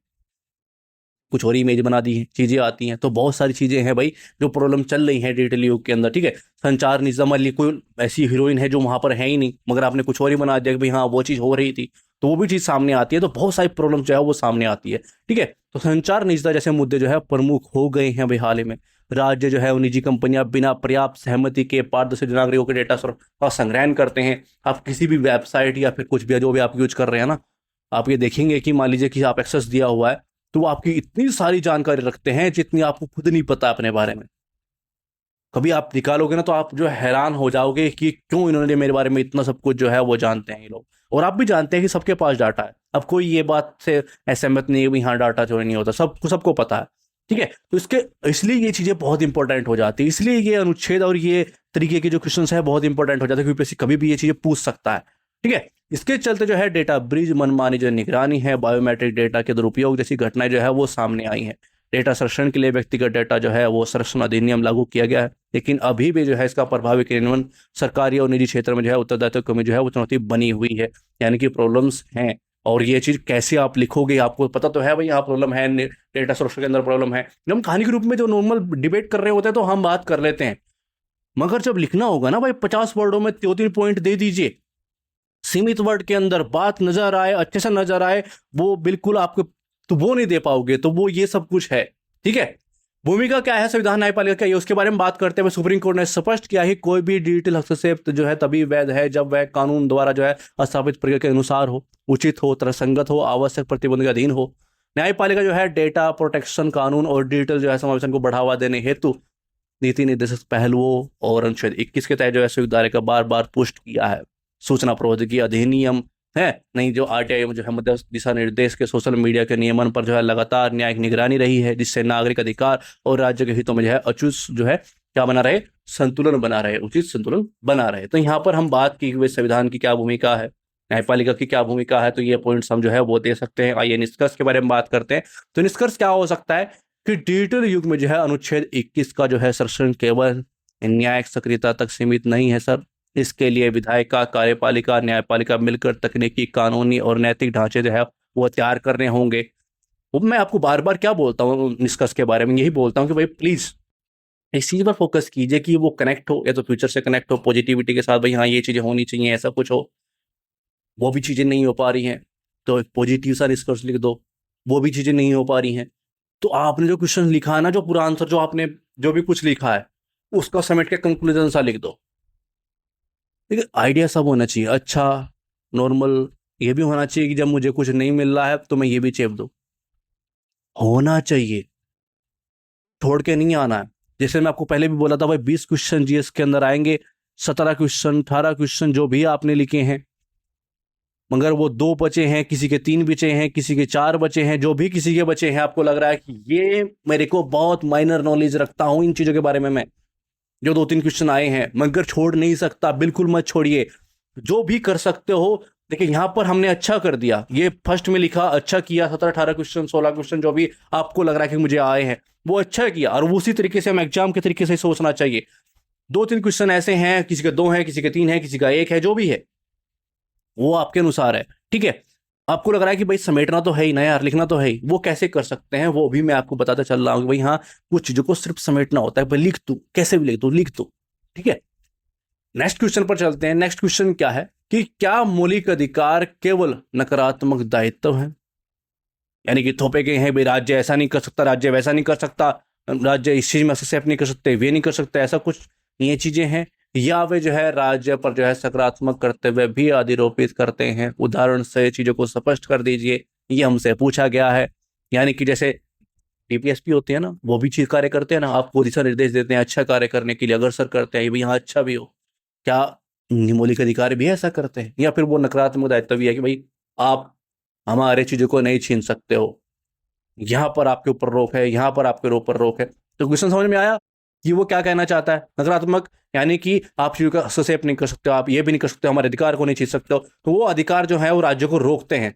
[SPEAKER 1] कुछ और इमेज बना दी है, चीजें आती हैं, तो बहुत सारी चीजें हैं भाई जो प्रॉब्लम चल रही हैं डिजिटल युग के अंदर। ठीक है। संचार निजाम वाली कोई ऐसी हीरोइन है जो वहां पर है ही नहीं, मगर आपने कुछ और ही बना दिया कि भाई हाँ वो चीज हो रही थी, तो वो भी चीज सामने आती है। तो बहुत सारी प्रॉब्लम जो है वो सामने आती है। ठीक है। तो संचार निजता जैसे मुद्दे जो है प्रमुख हो गए हैं भाई हाल ही में। राज्य जो है वो निजी कंपनियां बिना पर्याप्त सहमति के पारदर्शी नागरिकों के डेटा का संग्रहण करते हैं। आप किसी भी वेबसाइट या फिर कुछ भी जो भी आप यूज कर रहे हैं ना, आप ये देखेंगे कि मान लीजिए कि आप एक्सेस दिया हुआ है तो वो आपकी इतनी सारी जानकारी रखते हैं जितनी आपको खुद नहीं पता अपने बारे में। कभी आप निकालोगे ना तो आप जो हैरान हो जाओगे कि क्यों इन्होंने मेरे बारे में इतना सब कुछ जो है वो जानते हैं ये लोग। और आप भी जानते हैं कि सबके पास डाटा है। अब कोई ये बात से असहमत नहीं है भी हाँ डाटा चोरी नहीं होता, सबको पता है। ठीक है। तो इसलिए ये चीजें बहुत इंपॉर्टेंट हो जाती है। इसलिए ये अनुच्छेद और ये तरीके के जो क्वेश्चन है बहुत इंपॉर्टेंट हो जाते हैं, क्योंकि कभी भी ये चीजें पूछ सकता है। ठीक है। इसके चलते जो है डेटा ब्रीच, मनमानी जो निगरानी है, बायोमेट्रिक डेटा के दुरुपयोग जैसी घटनाएं जो है वो सामने आई हैं। डेटा संरक्षण के लिए व्यक्तिगत डेटा जो है वो संरक्षण अधिनियम लागू किया गया है, लेकिन अभी भी जो है इसका प्रभावी क्रियान्वयन सरकारी और निजी क्षेत्र में जो है उत्तरदायित्व कमी जो है वो चुनौती बनी हुई है। यानी कि प्रॉब्लम्स हैं। और ये चीज कैसे आप लिखोगे, आपको पता तो है भाई यहाँ प्रॉब्लम है, डेटा सुरक्षा के अंदर प्रॉब्लम है। जब हम कहानी के रूप में जो नॉर्मल डिबेट कर रहे होते हैं तो हम बात कर लेते हैं, मगर जब लिखना होगा ना भाई 50 वर्डों में 3-3 पॉइंट दे दीजिए, सीमित वर्ड के अंदर बात नजर आए, अच्छे से नजर आए, वो बिल्कुल आपको तो वो नहीं दे पाओगे। तो वो ये सब कुछ है। ठीक है। भूमिका क्या है संविधान न्यायपालिका क्या है उसके बारे में बात करते हुए सुप्रीम कोर्ट ने स्पष्ट किया है कोई भी डिजिटल हस्तक्षेप जो है तभी वैध है जब वह कानून द्वारा जो है स्थापित प्रक्रिया के अनुसार हो, उचित हो, तर्कसंगत हो, आवश्यक प्रतिबंध के अधीन हो। न्यायपालिका जो है डेटा प्रोटेक्शन कानून और डिजिटल जो है समावेशन को बढ़ावा देने हेतु नीति निर्देशक पहलुओं और अनुच्छेद 21 के तहत जो है संयुक्त दायरे का बार बार पुष्ट किया है। सूचना प्रौद्योगिकी अधिनियम है नहीं, जो आरटीआई जो है मध्य दिशा निर्देश के सोशल मीडिया के नियमन पर जो है लगातार न्यायिक निगरानी रही है, जिससे नागरिक अधिकार और राज्य के हितों में जो है अचूक जो है क्या बना रहे, संतुलन बना रहे, उचित संतुलन बना रहे। तो यहाँ पर हम बात की हुए संविधान की क्या भूमिका है, न्यायपालिका की क्या भूमिका है, तो ये पॉइंट्स हम जो है वो दे सकते हैं। आइए निष्कर्ष के बारे में बात करते हैं। तो निष्कर्ष क्या हो सकता है कि डिजिटल युग में जो है अनुच्छेद 21 का जो है संरक्षण केवल न्यायिक सक्रियता तक सीमित नहीं है सर। इसके लिए विधायिका, कार्यपालिका, न्यायपालिका मिलकर तकनीकी, कानूनी और नैतिक ढांचे जो है वो तैयार करने होंगे। वो मैं आपको बार बार क्या बोलता हूँ निष्कर्ष के बारे में, यही बोलता हूँ कि भाई प्लीज इस चीज पर फोकस कीजिए कि वो कनेक्ट हो, या तो फ्यूचर से कनेक्ट हो पॉजिटिविटी के साथ, भाई हाँ ये चीजें होनी चाहिए, ऐसा कुछ हो। वो भी चीजें नहीं हो पा रही हैं तो पॉजिटिव सा निष्कर्ष लिख दो। वो भी चीजें नहीं हो पा रही हैं तो आपने जो क्वेश्चन लिखा है ना, जो पूरा आंसर जो आपने जो भी कुछ लिखा है उसका समेट के कंक्लूजन सा लिख दो। देखिए आइडिया सब होना चाहिए अच्छा, नॉर्मल। ये भी होना चाहिए कि जब मुझे कुछ नहीं मिल रहा है तो मैं ये भी चेप दूं, होना चाहिए, छोड़ के नहीं आना है। जैसे मैं आपको पहले भी बोला था भाई 20 क्वेश्चन जीएस के अंदर आएंगे, 17 क्वेश्चन 18 क्वेश्चन जो भी आपने लिखे हैं, मगर वो 2 बचे हैं, किसी के 3 बचे हैं, किसी के 4 बचे हैं, जो भी किसी के बचे हैं आपको लग रहा है कि ये मेरे को बहुत माइनर नॉलेज रखता हूं इन चीजों के बारे में, मैं जो 2-3 क्वेश्चन आए हैं, मगर छोड़ नहीं सकता, बिल्कुल मत छोड़िए, जो भी कर सकते हो। देखिए यहाँ पर हमने अच्छा कर दिया, ये फर्स्ट में लिखा अच्छा किया, 17-18 क्वेश्चन 16 क्वेश्चन जो भी आपको लग रहा है कि मुझे आए हैं वो अच्छा किया, और उसी तरीके से हम एग्जाम के तरीके से सोचना चाहिए। 2-3 क्वेश्चन ऐसे हैं, किसी के 2 हैं, किसी के 3 हैं, किसी का 1 है, जो भी है वो आपके अनुसार है। ठीक है। आपको लग रहा है कि भाई समेटना तो है ही ना यार, लिखना तो है ही, वो कैसे कर सकते हैं वो भी मैं आपको बताता चल रहा हूँ कि भाई हाँ कुछ चीजों को सिर्फ समेटना होता है, भाई लिख तू कैसे भी लिख तू, लिख तू। ठीक है। नेक्स्ट क्वेश्चन पर चलते हैं। नेक्स्ट क्वेश्चन क्या है कि क्या मौलिक अधिकार केवल नकारात्मक दायित्व है, यानी कि थोपे गए हैं भाई राज्य ऐसा नहीं कर सकता, राज्य वैसा नहीं कर सकता, राज्य इस चीज में हस्तक्षेप नहीं कर सकते, वे नहीं कर सकते, ऐसा कुछ ये चीजें हैं, या वे जो है राज्य पर जो है सकारात्मक करते हुए भी अधिरोपित करते हैं। उदाहरण से चीजों को स्पष्ट कर दीजिए, ये हमसे पूछा गया है। यानी कि जैसे डीपीएसपी होते हैं ना, वो भी चीज कार्य करते हैं ना, आपको दिशा निर्देश देते हैं अच्छा कार्य करने के लिए, अग्रसर करते हैं भाई यहाँ अच्छा भी हो। क्या मौलिक अधिकार भी ऐसा करते हैं, या फिर वो नकारात्मक दायित्व भी है कि भाई आप हमारे चीजों को नहीं छीन सकते हो, यहाँ पर आपके ऊपर रोक है, यहाँ पर आपके ऊपर रोक है। तो क्वेश्चन समझ में आया कि वो क्या कहना चाहता है। नकारात्मक यानी कि आप चीजों का हस्तक्षेप नहीं कर सकते हो, आप ये भी नहीं कर सकते हो, हमारे अधिकार को नहीं छीन सकते हो। तो वो अधिकार जो है वो राज्य को रोकते हैं,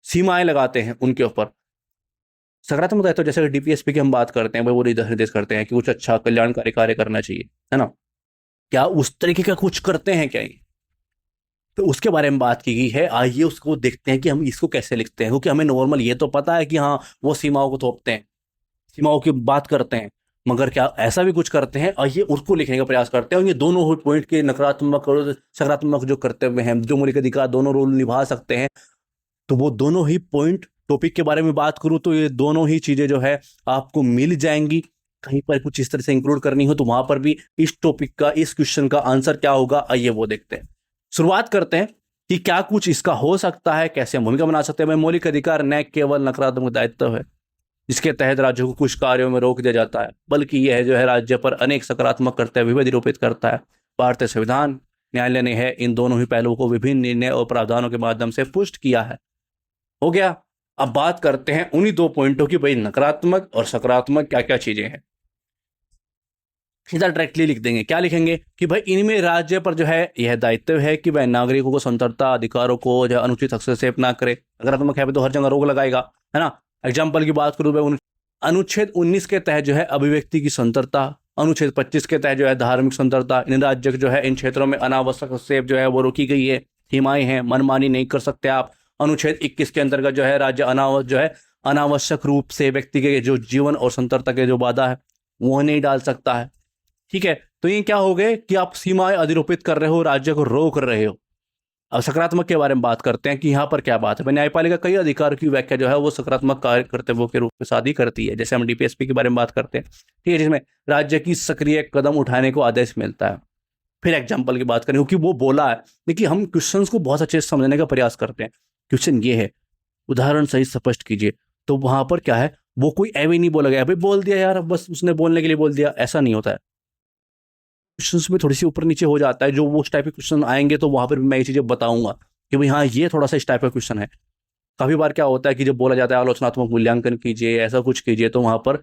[SPEAKER 1] सीमाएं लगाते हैं उनके ऊपर। सकारात्मक दायित्व जैसे डीपीएसपी की हम बात करते हैं भाई, वो निर्देश करते हैं कि कुछ अच्छा कल्याणकारी कार्य करना चाहिए, है ना। क्या उस तरीके का कुछ करते हैं क्या ये, तो उसके बारे में बात की गई है। आइए उसको देखते हैं कि हम इसको कैसे लिखते हैं, क्योंकि हमें नॉर्मल ये तो पता है कि हाँ वो सीमाओं को थोपते हैं, सीमाओं की बात करते हैं, मगर क्या ऐसा भी कुछ करते हैं। आइए उसको लिखने का प्रयास करते हैं। और ये दोनों पॉइंट के नकारात्मक और सकारात्मक जो कर्तव्य हैं, जो मौलिक अधिकार दोनों रोल निभा सकते हैं, तो वो दोनों ही पॉइंट टॉपिक के बारे में बात करूं तो ये दोनों ही चीजें जो है आपको मिल जाएंगी। कहीं पर कुछ इस तरह से इंक्लूड करनी हो तो वहां पर भी इस टॉपिक का, इस क्वेश्चन का आंसर क्या होगा, आइए वो देखते हैं। शुरुआत करते हैं कि क्या कुछ इसका हो सकता है, कैसे हम भूमिका बना सकते हैं। मौलिक अधिकार न केवल नकारात्मक दायित्व है जिसके तहत राज्य को कुछ कार्यों में रोक दिया जाता है, बल्कि यह जो है राज्य पर अनेक सकारात्मक कर्तव्य भी अधिरोपित करता है। भारतीय संविधान न्यायालय ने है इन दोनों ही पहलुओं को विभिन्न निर्णय और प्रावधानों के माध्यम से पुष्ट किया है। हो गया। अब बात करते हैं उन्हीं दो पॉइंटों की, भाई नकारात्मक और सकारात्मक क्या क्या चीजें हैं। सीधा डायरेक्टली लिख देंगे। क्या लिखेंगे कि भाई इनमें राज्य पर जो है यह दायित्व है कि वह नागरिकों को स्वतंत्रता अधिकारों को जो अनुचित हस्तक्षेप ना करे। नकारात्मक है तो हर जगह रोक लगाएगा, है ना। एग्जाम्पल की बात करूं भाई, अनुच्छेद 19 के तहत जो है अभिव्यक्ति की स्वतंत्रता, अनुच्छेद 25 के तहत जो है धार्मिक स्वतंत्रता, इन राज्य जो है इन क्षेत्रों में अनावश्यक हस्तक्षेप जो है वो रोकी गई है, सीमाएं हैं, मनमानी नहीं कर सकते आप। अनुच्छेद 21 के अंतर्गत जो है राज्य अनावश्यक रूप से व्यक्ति के जो जीवन और स्वतंत्रता के जो बाधा है वो नहीं डाल सकता है। ठीक है, तो ये क्या हो गए कि आप सीमाएं अधिरोपित कर रहे हो, राज्य को रोक रहे हो। अब सकारात्मक के बारे में बात करते हैं कि यहाँ पर क्या बात है। न्यायपालिका कई अधिकारों की व्याख्या जो है वो सकारात्मक कार्य कर्तव्यों के रूप में शादी करती है। जैसे हम डीपीएसपी के बारे में बात करते हैं, ठीक है, जिसमें राज्य की सक्रिय कदम उठाने को आदेश मिलता है। फिर एग्जाम्पल की बात करें, क्योंकि वो बोला है। देखिए हम क्वेश्चन को बहुत अच्छे से समझने का प्रयास करते हैं। क्वेश्चन ये है, उदाहरण सही स्पष्ट कीजिए, तो वहां पर क्या है, वो कोई एवे नहीं बोला गया भाई बोल दिया यार, बस उसने बोलने के लिए बोल दिया, ऐसा नहीं होता है। क्वेश्चंस में थोड़ी सी ऊपर नीचे हो जाता है। जो वो उस टाइप के क्वेश्चन आएंगे तो वहां पर मैं ये चीजें बताऊंगा कि भाई हाँ ये थोड़ा सा इस टाइप का क्वेश्चन है। काफी बार क्या होता है कि जब बोला जाता है आलोचनात्मक मूल्यांकन कीजिए, ऐसा कुछ कीजिए, तो वहां पर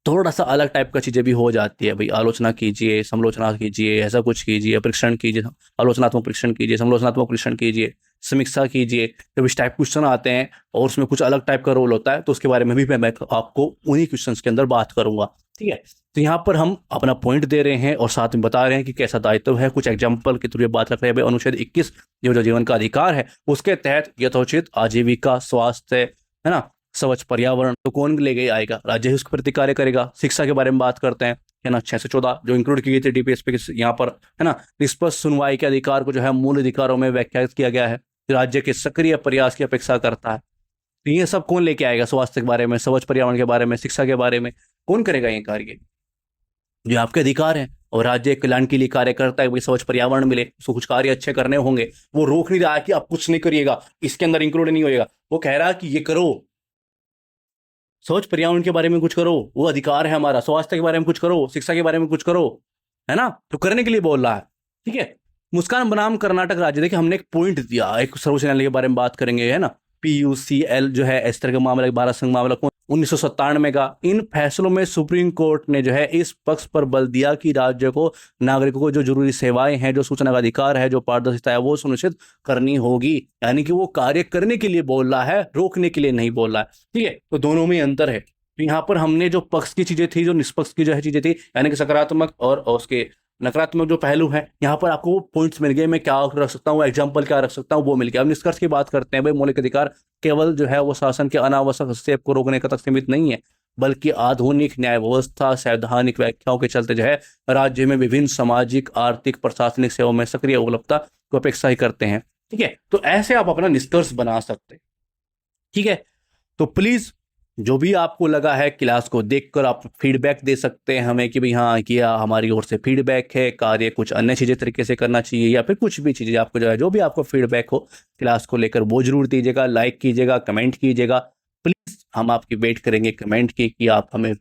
[SPEAKER 1] थोड़ा सा अलग टाइप का चीजें भी हो जाती है। भाई आलोचना कीजिए, समालोचना कीजिए, ऐसा कुछ कीजिए, परीक्षण कीजिए, आलोचनात्मक परीक्षण कीजिए, समालोचनात्मक परीक्षण कीजिए, समीक्षा कीजिए। जब इस टाइप क्वेश्चन आते हैं और उसमें कुछ अलग टाइप का रोल होता है तो उसके बारे में भी मैं आपको उन्हीं क्वेश्चन के अंदर बात करूंगा। ठीक है, तो यहाँ पर हम अपना पॉइंट दे रहे हैं और साथ में बता रहे हैं कि कैसा दायित्व है। कुछ एग्जाम्पल के थ्रू बात रख रहे हैं। भाई अनुच्छेद 21 जो जीवन का अधिकार है उसके तहत यथोचित आजीविका, स्वास्थ्य, है ना, स्वच्छ पर्यावरण, तो कौन ले गई आएगा, राज्य ही उसके प्रति कार्य करेगा। शिक्षा के बारे में बात करते हैं, है ना, 6 से 14 जो इंक्लूड की गई थी डीपीएसपी के यहाँ पर, है ना। निष्पक्ष सुनवाई के अधिकार को जो है मूल अधिकारों में व्याख्यात किया गया है, राज्य के सक्रिय प्रयास की अपेक्षा करता है। तो ये सब कौन लेके आएगा, स्वास्थ्य के बारे में, स्वच्छ पर्यावरण के बारे में, शिक्षा के बारे में, कौन करेगा ये कार्य, जो आपके अधिकार है। और राज्य कल्याण के लिए कार्य करता है, स्वच्छ पर्यावरण मिले, उसको कुछ कार्य अच्छे करने होंगे। वो रोक नहीं रहा है कि आप कुछ नहीं करिएगा, इसके अंदर इंक्लूड नहीं होएगा। वो कह रहा है कि ये करो, स्वच्छ पर्यावरण के बारे में कुछ करो, वो अधिकार है हमारा। स्वास्थ्य के बारे में कुछ करो, शिक्षा के बारे में कुछ करो, है ना, तो करने के लिए बोल रहा है। ठीक है, मुस्कान बनाम कर्नाटक राज्य, देखिए हमने एक पॉइंट दिया, एक सर्वोच्च न्यायालय के बारे में बात करेंगे, है ना। PUCL जो है इस तरह का मामला, भारत संघ मामला 1997 का। इन फैसलों में सुप्रीम कोर्ट ने जो है इस पक्ष पर बल दिया कि राज्य को नागरिकों को जो जरूरी सेवाएं हैं, जो सूचना का अधिकार है, जो पारदर्शिता है, वो सुनिश्चित करनी होगी। यानी कि वो कार्य करने के लिए बोल रहा है, रोकने के लिए नहीं बोल रहा है। ठीक है, तो दोनों में अंतर है। तो यहाँ पर हमने जो पक्ष की चीजें थी, जो निष्पक्ष की जो है चीजें थी, यानी कि सकारात्मक और उसके नकारात्मक जो पहलू है, यहाँ पर आपको वो पॉइंट्स मिल गए। मैं क्या रख सकता हूँ, एग्जाम्पल क्या रख सकता हूँ, वो मिल गया। अब निष्कर्ष की बात करते हैं। भाई मौलिक अधिकार केवल जो है वो शासन के अनावश्यक हस्तक्षेप को रोकने का तक सीमित नहीं है, बल्कि आधुनिक न्याय व्यवस्था सैद्धांतिक व्याख्याओं के चलते जो है राज्य में विभिन्न सामाजिक आर्थिक प्रशासनिक सेवाओं में सक्रिय उपलब्धता को अपेक्षा ही करते हैं। ठीक है, तो ऐसे आप अपना निष्कर्ष बना सकते हैं। ठीक है, तो प्लीज जो भी आपको लगा है क्लास को देखकर आप फीडबैक दे सकते हैं हमें कि भाई हाँ किया, हमारी ओर से फीडबैक है, कार्य कुछ अन्य चीजें तरीके से करना चाहिए या फिर कुछ भी चीजें आपको जो है, जो भी आपको फीडबैक हो क्लास को लेकर वो जरूर दीजिएगा, लाइक कीजिएगा, कमेंट कीजिएगा। प्लीज हम आपकी वेट करेंगे कमेंट की, कि आप हमें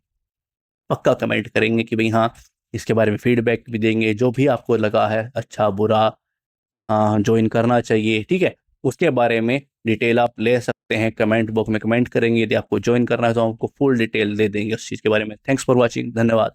[SPEAKER 1] पक्का कमेंट करेंगे कि भाई हाँ इसके बारे में फीडबैक भी देंगे, जो भी आपको लगा है अच्छा बुरा ज्वाइन करना चाहिए। ठीक है, उसके बारे में डिटेल आप ले सकते हैं, कमेंट बॉक्स में कमेंट करेंगे। यदि आपको ज्वाइन करना है तो आपको फुल डिटेल दे देंगे उस चीज़ के बारे में। थैंक्स फॉर वॉचिंग, धन्यवाद।